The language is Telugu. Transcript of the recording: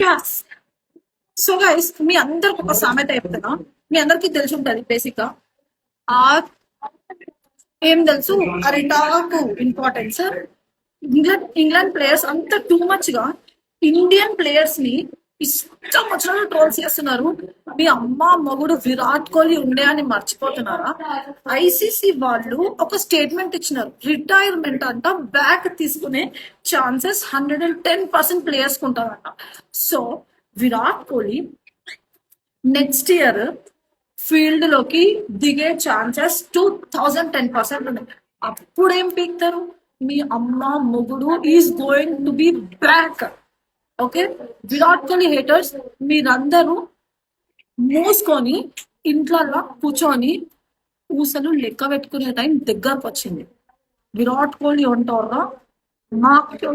గ్యాస్. సో గైస్, మీ అందరికి ఒక సామెత చెప్తున్నా, మీ అందరికి తెలిసి ఉంటది బేసిక్ గా. ఆ ఏం తెలుసు, అరిటాకు ఇంపార్టెన్స్. ఇంగ్లాండ్ ప్లేయర్స్ అంత టూ మచ్ గా ఇండియన్ ప్లేయర్స్ ని ఇష్టం వచ్చిన ట్రోల్స్ చేస్తున్నారు. మీ అమ్మ మొగుడు విరాట్ కోహ్లీ ఉండే అని మర్చిపోతున్నారా? ఐసీసీ వాళ్ళు ఒక స్టేట్మెంట్ ఇచ్చినారు, రిటైర్మెంట్ అంట బ్యాక్ తీసుకునే ఛాన్సెస్ 110% ప్లేయర్స్ ఉంటారంట. So Virat Kohli next year field లోకి దిగే ఛాన్సెస్ 2010% ఉన్నాయి. అప్పుడేం పీక్తారు? మీ అమ్మ మొగుడు is going to be back. Okay, Virat Kohli haters మీరందరూ మూసుకొని ఇంట్లో కూర్చొని ఊసలు లెక్క పెట్టుకునే టైం దగ్గరకు వచ్చింది. విరాట్ కోహ్లీ ఉంటారా? నాకు